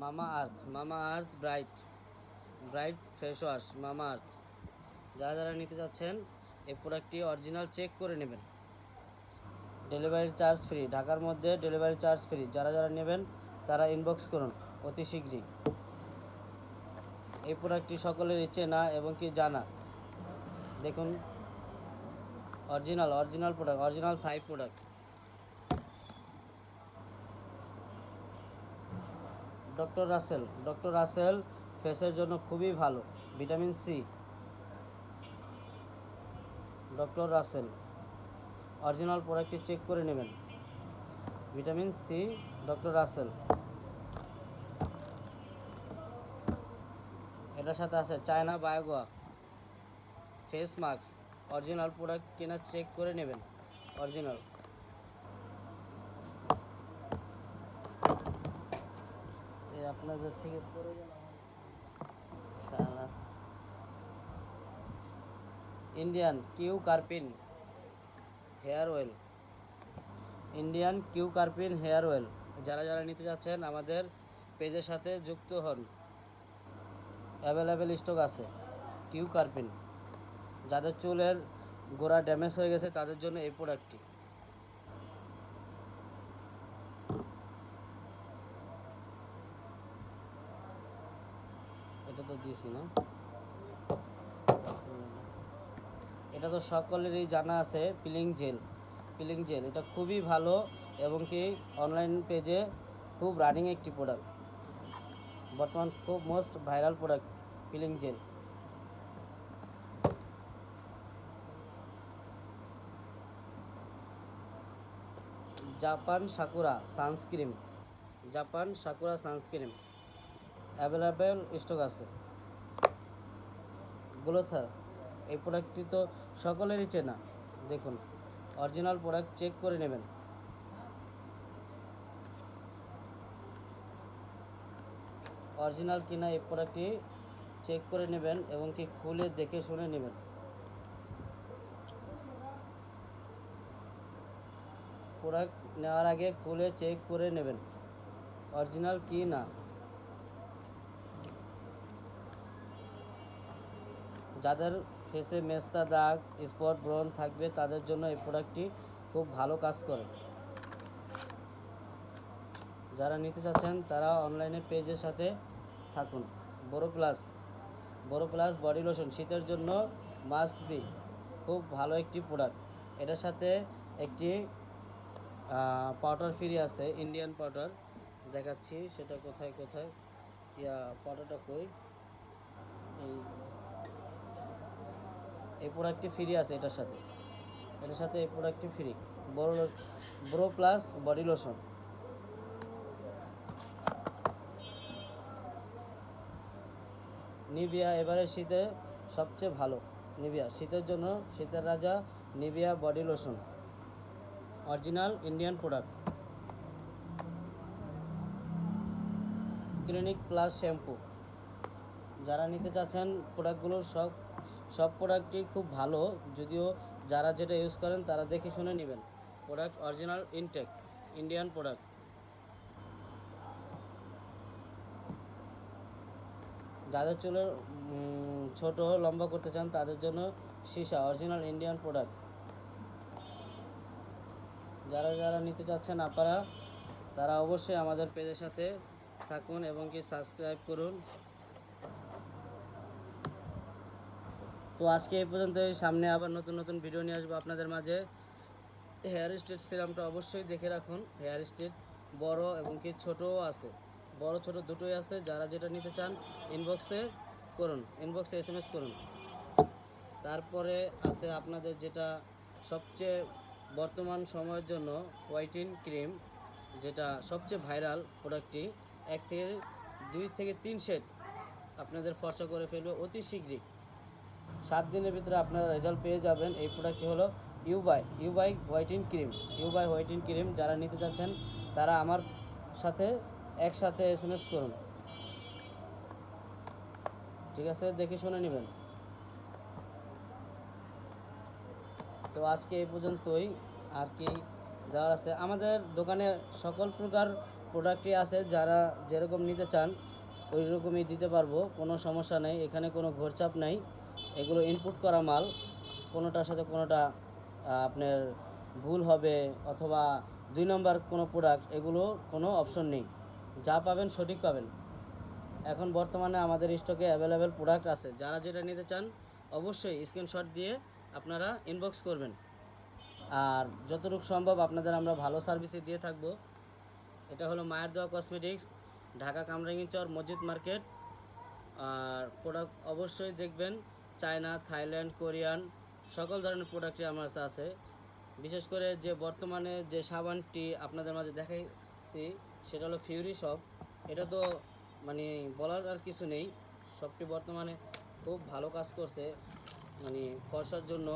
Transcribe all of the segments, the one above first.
মামা আর্থ bright bright face wash মামা আর্থ। যারা যারা নিতে চাচ্ছেন এই প্রোডাক্টটি অরিজিনাল চেক করে নেবেন। ডেলিভারি চার্জ ফ্রি, ঢাকার মধ্যে ডেলিভারি চার্জ ফ্রি। যারা যারা নেবেন তারা ইনবক্স করুন অতি শীঘ্রই। এই প্রোডাক্টটি সকলের চেনা এবং কি জানা। দেখুন original product, original Thai product. Doctor Rashel ফেসের জন্য খুবই ভালো। Vitamin C, doctor Rashel original প্রোডাক্টটি চেক করে নেবেন। Vitamin C, doctor Rashel. এটার সাথে আছে China Bioaqua face mask. Original product কিনা চেক করে নেবেন, অরিজিনাল। এই আপনাদের থেকে পড়ে গেল Indian Q karpin hair oil. Indian Q karpin hair oil. যারা যারা নিতে যাচ্ছেন আমাদের পেজের সাথে যুক্ত হন, অ্যাভেলেবেল স্টক আছে। কিউ কার্পিন, যাদের চুলের গোড়া ড্যামেজ হয়ে গেছে তাদের জন্য এই প্রোডাক্টটি। এটা তো দিছি না, এটা তো সকলেরই জানা আছে। পিলিং জেল এটা খুবই ভালো এবং কি অনলাইন পেজে খুব রানিং একটি প্রোডাক্ট, বর্তমান খুব most viral product peeling jail. Japan sakura sunscreen available stock আছে। গ্লোথার, এই প্রোডাক্টটি তো সকলেরই চেনা। দেখুন অরিজিনাল প্রোডাক্ট চেক করে নেবেন। অরিজিনাল কিনা এই প্রোডাক্টটি চেক করে নেবেন এবং কি খুলে দেখে শুনে নেবেন। প্রোডাক্ট নেওয়ার আগে খুলে চেক করে নেবেন অরিজিনাল কি না। যাদের ফেসে মেস্তা, দাগ, স্পট, ব্রণ থাকবে তাদের জন্য এই প্রোডাক্টটি খুব ভালো কাজ করে। যারা নিতে চাচ্ছেন তারা অনলাইনে পেজের সাথে থাকুন। বোরো প্লাস বডি লোশন শীতের জন্য মাস্ট বি, খুব ভালো একটি প্রোডাক্ট। এটার সাথে একটি পাউডার ফ্রি আছে, ইন্ডিয়ান পাউডার। দেখাচ্ছি সেটা কোথায় পাউডারটা কই। এই প্রোডাক্টটি ফ্রি আছে এটার সাথে এই প্রোডাক্টটি ফ্রি। বোরো প্লাস বডি লোশন। নিভিয়া এবারে শীতে সবচেয়ে ভালো। নিভিয়া শীতের জন্য, শীতের রাজা Nivea body lotion, original Indian product. Clinic plus shampoo. যারা নিতে চাচ্ছেন প্রোডাক্টগুলোর সব প্রোডাক্টই খুব ভালো, যদিও যারা যেটা ইউজ করেন তারা দেখে শুনে নেবেন। Product original intact Indian product. যাদের চুলের ছোট লম্বা করতে চান তাদের জন্য সীসা, অরিজিনাল ইন্ডিয়ান প্রোডাক্ট। যারা যারা নিতে চাচ্ছেন আপনারা তারা অবশ্যই আমাদের পেজের সাথে থাকুন এবং কি সাবস্ক্রাইব করুন। তো আজকে এই পর্যন্তই, সামনে আবার নতুন নতুন ভিডিও নিয়ে আসবো আপনাদের মাঝে। হেয়ার স্ট্রেট সিরামটা অবশ্যই দেখে রাখুন। হেয়ার স্ট্রেট বড় এবং কি ছোটও আছে, বড় ছোট দুটোই আছে। যারা যেটা নিতে চান ইনবক্সে SMS করুন। তারপরে আছে আপনাদের যেটা সবচেয়ে বর্তমান সময়ের জন্য হোয়াইটিং ক্রিম, যেটা সবচেয়ে ভাইরাল প্রোডাক্টটি। 2 থেকে 3 শেড আপনাদের ফর্সা করে ফেলবে অতি শীঘ্রই। 7 দিনের ভিতরে আপনারা রেজাল্ট পেয়ে যাবেন। এই প্রোডাক্টটি হলো ইউবাই হোয়াইটিং ক্রিম। যারা নিতে চাচ্ছেন তারা আমার সাথে একসাথে SMS করুন, ঠিক আছে? দেখে শুনে নেবেন। তো আজকে এই পর্যন্তই। আর কি দেওয়ার আছে, আমাদের দোকানে সকল প্রকার প্রোডাক্টই আছে, যারা যেরকম নিতে চান ওই রকমই দিতে পারবো, কোনো সমস্যা নেই। এখানে কোনো ঘোরচাপ নেই, এগুলো ইনপুট করা মাল, কোনোটার সাথে কোনোটা আপনার ভুল হবে অথবা 2 নম্বর কোনো প্রোডাক্ট, এগুলো কোনো অপশন নেই। যা পাবেন সঠিক পাবেন। এখন বর্তমানে আমাদের স্টকে অ্যাভেলেবেল প্রোডাক্ট আছে, যারা যেটা নিতে চান অবশ্যই স্ক্রিনশট দিয়ে আপনারা ইনবক্স করবেন। আর যতটুকু সম্ভব আপনাদের আমরা ভালো সার্ভিসে দিয়ে থাকবো। এটা হলো মায়ের দোয়া কসমেটিক্স, ঢাকা কামরাঙ্গীরচর মসজিদ মার্কেট। আর প্রোডাক্ট অবশ্যই দেখবেন চায়না, থাইল্যান্ড, কোরিয়ান সকল ধরনের প্রোডাক্টই আমার কাছে আছে। বিশেষ করে যে বর্তমানে যে সাবানটি আপনাদের মাঝে দেখাইছি সেটা হলো ফিউরি শপ। এটা তো মানে বলার আর কিছু নেই, শপটি বর্তমানে খুব ভালো কাজ করছে, মানে ফর্সার জন্য,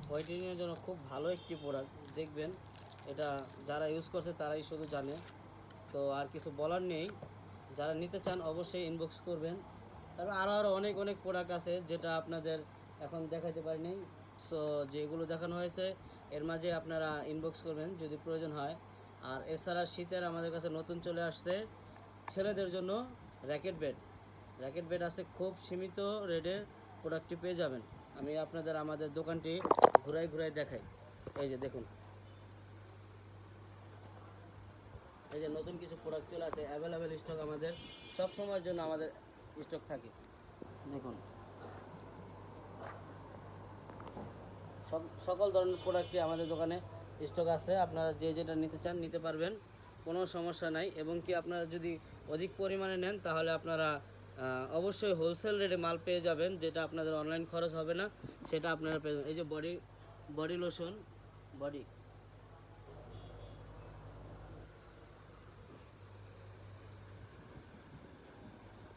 হোয়াইটেনিংয়ের জন্য খুব ভালো একটি প্রোডাক্ট। দেখবেন এটা যারা ইউজ করছে তারাই শুধু জানে, তো আর কিছু বলার নেই। যারা নিতে চান অবশ্যই ইনবক্স করবেন। তারপর আরও অনেক অনেক প্রোডাক্ট আছে যেটা আপনাদের এখন দেখাতে পারিনি, সো যেগুলো দেখানো হয়েছে এর মাঝে আপনারা ইনবক্স করবেন যদি প্রয়োজন হয়। আর এছাড়া শীতের আমাদের কাছে নতুন চলে আসছে ছেলেদের জন্য র্যাকেট বেড আছে, খুব সীমিত রেটে প্রোডাক্টটি পেয়ে যাবেন। আমি আপনাদের আমাদের দোকানটি ঘুরাই দেখাই। এই যে দেখুন, এই যে নতুন কিছু প্রোডাক্ট চলে আসে, অ্যাভেলেবেল স্টক আমাদের সব সময়ের জন্য আমাদের স্টক থাকে। দেখুন সকল ধরনের প্রোডাক্টই আমাদের দোকানে স্টক আছে, আপনারা যে যেটা নিতে চান নিতে পারবেন, কোনো সমস্যা নাই। এবং কি আপনারা যদি অধিক পরিমাণে নেন তাহলে আপনারা অবশ্যই হোলসেল রেটে মাল পেয়ে যাবেন, যেটা আপনাদের অনলাইন খরচ হবে না, সেটা আপনারা পেয়ে যাবেন। এই যে বডি লোশন, বডি।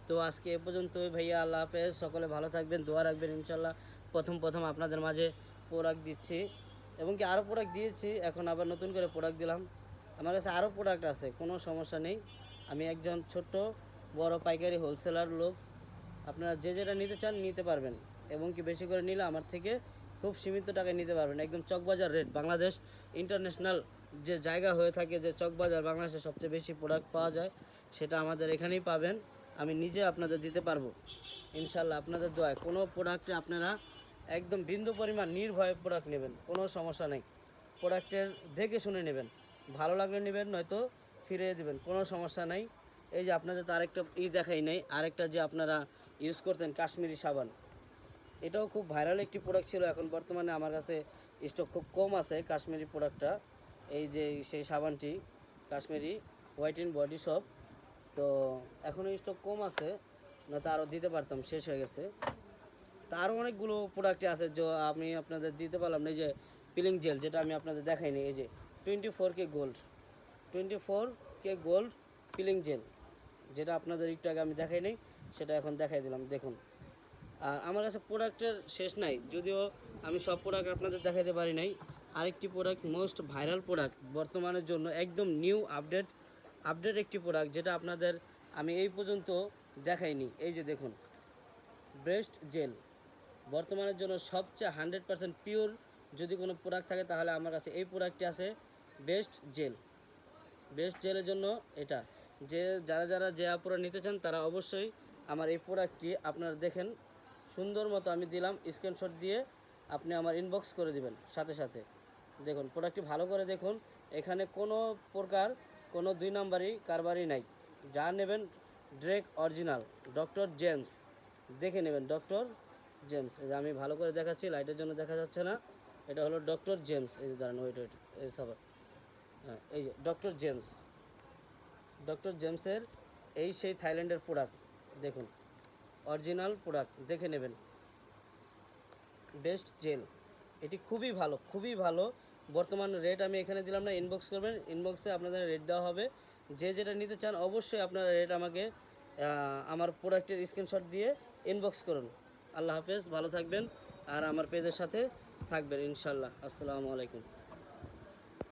তো আজকে এ পর্যন্তই ভাইয়া, আল্লাহ হাফেজ, সকলে ভালো থাকবেন, দোয়া রাখবেন ইনশাল্লাহ। প্রথম আপনাদের মাঝে প্রোডাক্ট দিচ্ছি, এবং কি আরও প্রোডাক্ট দিয়েছি, এখন আবার নতুন করে প্রোডাক্ট দিলাম। আমার কাছে আরও প্রোডাক্ট আছে, কোনো সমস্যা নেই। আমি একজন ছোট্ট বড় পাইকারি হোলসেলার লোক, আপনারা যে যেটা নিতে চান নিতে পারবেন, এবং কি বেশি করে নিলে আমার থেকে খুব সীমিত টাকায় নিতে পারবেন, একদম চকবাজার রেট। বাংলাদেশ ইন্টারন্যাশনাল যে জায়গা হয়ে থাকে, যে চকবাজার বাংলাদেশে সবচেয়ে বেশি প্রোডাক্ট পাওয়া যায়, সেটা আমাদের এখানেই পাবেন। আমি নিজে আপনাদের দিতে পারবো ইনশাল্লাহ, আপনাদের দোয়ায়। কোনো প্রোডাক্টে আপনারা একদম বিন্দু পরিমাণ নির্ভয়ে প্রোডাক্ট নেবেন, কোনো সমস্যা নেই। প্রোডাক্টের দেখে শুনে নেবেন, ভালো লাগলে নেবেন, নয়তো ফিরিয়ে দেবেন, কোনো সমস্যা নাই। এই যে আপনাদের তো আরেকটা দেখাই নেই, আরেকটা যে আপনারা ইউজ করতেন কাশ্মীরি সাবান, এটাও খুব ভাইরাল একটি প্রোডাক্ট ছিল। এখন বর্তমানে আমার কাছে স্টক খুব কম আছে কাশ্মীরি প্রোডাক্টটা। এই যে সেই সাবানটি কাশ্মীরি হোয়াইট বডি শপ, তো এখনও স্টক কম আছে, নয়তো আরও দিতে পারতাম, শেষ হয়ে গেছে। তা আরও অনেকগুলো প্রোডাক্টই আছে যে আমি আপনাদের দিতে পারলাম না। এই যে পিলিং জেল, যেটা আমি আপনাদের দেখাইনি, এই যে 24K গোল্ড পিলিং জেল, যেটা আপনাদের একটু আগে আমি দেখাইনি, সেটা এখন দেখাই দিলাম। দেখুন, আর আমার কাছে প্রোডাক্টের শেষ নাই, যদিও আমি সব প্রোডাক্ট আপনাদের দেখাতে পারি নাই। আরেকটি প্রোডাক্ট, মোস্ট ভাইরাল প্রোডাক্ট বর্তমানের জন্য, একদম নিউ আপডেট একটি প্রোডাক্ট, যেটা আপনাদের আমি এই পর্যন্ত দেখাইনি। এই যে দেখুন, ব্রেস্ট জেল, বর্তমানের জন্য সবচেয়ে 100% পিওর যদি কোনো প্রোডাক্ট থাকে তাহলে আমার কাছে এই প্রোডাক্টটি আছে, বেস্ট জেলের জন্য এটা। যে যারা যে আপুরা নিতে চান তারা অবশ্যই আমার এই প্রোডাক্টটি আপনারা দেখেন, সুন্দর মতো আমি দিলাম, স্ক্রিনশট দিয়ে আপনি আমার ইনবক্স করে দিবেন সাথে সাথে। দেখুন প্রোডাক্টটি ভালো করে দেখুন, এখানে কোনো প্রকার কোনো 2 নম্বরই কারবারই নাই। যা নেবেন ডিরেক্ট অরিজিনাল ডক্টর জেমস, দেখে নেবেন ডক্টর জেমস। এই যে আমি ভালো করে দেখাচ্ছি, লাইটের জন্য দেখা যাচ্ছে না, এটা হলো ডক্টর জেমস। এই যে দাঁড়ান, ওয়েট এই সবার, হ্যাঁ এই যে ডক্টর জেমসের এই সেই থাইল্যান্ডের প্রোডাক্ট, দেখুন অরিজিনাল প্রোডাক্ট, দেখে নেবেন। বেস্ট জেল, এটি খুবই ভালো। বর্তমান রেট আমি এখানে দিলাম না, ইনবক্স করবেন, ইনবক্সে আপনাদের রেট দেওয়া হবে। যে যেটা নিতে চান অবশ্যই আপনারা রেট আমাকে আমার প্রোডাক্টের স্ক্রিনশট দিয়ে ইনবক্স করুন। আল্লাহ হাফেজ, ভালো থাকবেন, আর আমার পেজের সাথে থাকবেন ইনশাল্লাহ। আসসালামু আলাইকুম।